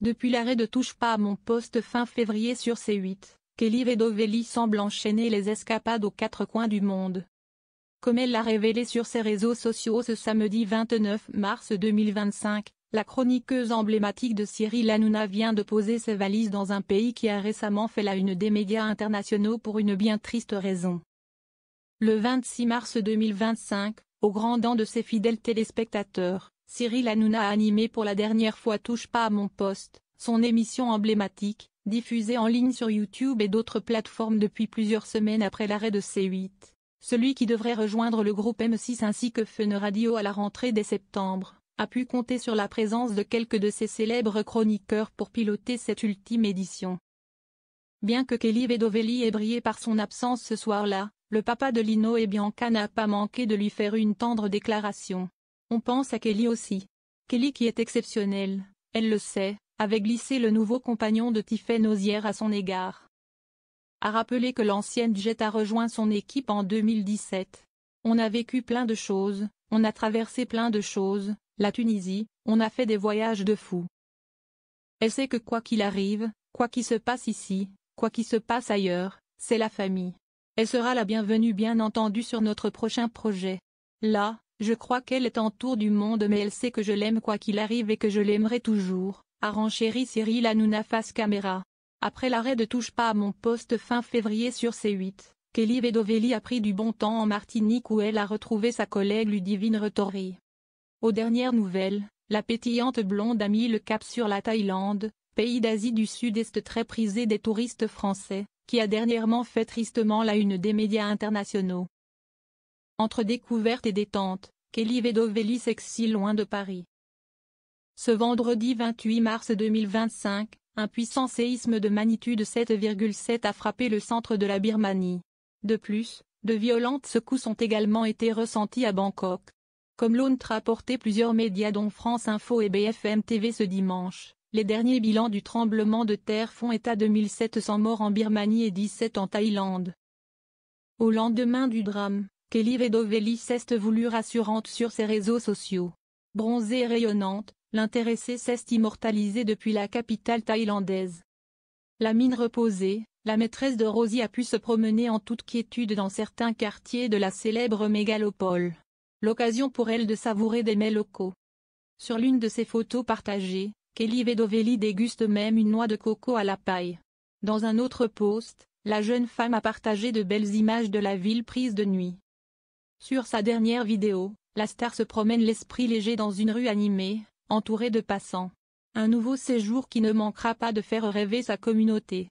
Depuis l'arrêt de Touche pas à mon poste fin février sur C8, Kelly Vedovelli semble enchaîner les escapades aux quatre coins du monde. Comme elle l'a révélé sur ses réseaux sociaux ce samedi 29 mars 2025, la chroniqueuse emblématique de Cyril Hanouna vient de poser ses valises dans un pays qui a récemment fait la une des médias internationaux pour une bien triste raison. Le 26 mars 2025, au grand dam de ses fidèles téléspectateurs, Cyril Hanouna a animé pour la dernière fois Touche pas à mon poste, son émission emblématique, diffusée en ligne sur YouTube et d'autres plateformes depuis plusieurs semaines après l'arrêt de C8. Celui qui devrait rejoindre le groupe M6 ainsi que Fun Radio à la rentrée dès septembre, a pu compter sur la présence de quelques de ses célèbres chroniqueurs pour piloter cette ultime édition. Bien que Kelly Vedovelli ait brillé par son absence ce soir-là, le papa de Lino et Bianca n'a pas manqué de lui faire une tendre déclaration. On pense à Kelly aussi. Kelly qui est exceptionnelle, elle le sait, avait glissé le nouveau compagnon de Tiffaine Ozière à son égard. A rappelé que l'ancienne Jet a rejoint son équipe en 2017. On a vécu plein de choses, on a traversé plein de choses, la Tunisie, on a fait des voyages de fou. Elle sait que quoi qu'il arrive, quoi qu'il se passe ici, quoi qu'il se passe ailleurs, c'est la famille. Elle sera la bienvenue bien entendu sur notre prochain projet. Là, je crois qu'elle est en tour du monde mais elle sait que je l'aime quoi qu'il arrive et que je l'aimerai toujours, a renchéri Cyril Hanouna face caméra. Après l'arrêt de Touche pas à mon poste fin février sur C8, Kelly Vedovelli a pris du bon temps en Martinique où elle a retrouvé sa collègue Ludivine Rettori. Aux dernières nouvelles, la pétillante blonde a mis le cap sur la Thaïlande, pays d'Asie du Sud-Est très prisé des touristes français, qui a dernièrement fait tristement la une des médias internationaux. Entre découverte et détente, Kelly Vedovelli s'exile loin de Paris. Ce vendredi 28 mars 2025, un puissant séisme de magnitude 7,7 a frappé le centre de la Birmanie. De plus, de violentes secousses ont également été ressenties à Bangkok. Comme l'ont rapporté plusieurs médias dont France Info et BFM TV ce dimanche, les derniers bilans du tremblement de terre font état de 1700 morts en Birmanie et 17 en Thaïlande. Au lendemain du drame, Kelly Vedovelli s'est voulue rassurante sur ses réseaux sociaux. Bronzée et rayonnante, l'intéressée s'est immortalisée depuis la capitale thaïlandaise. La mine reposée, la maîtresse de Rosie a pu se promener en toute quiétude dans certains quartiers de la célèbre mégalopole. L'occasion pour elle de savourer des mets locaux. Sur l'une de ses photos partagées, Kelly Vedovelli déguste même une noix de coco à la paille. Dans un autre post, la jeune femme a partagé de belles images de la ville prise de nuit. Sur sa dernière vidéo, la star se promène l'esprit léger dans une rue animée, entourée de passants. Un nouveau séjour qui ne manquera pas de faire rêver sa communauté.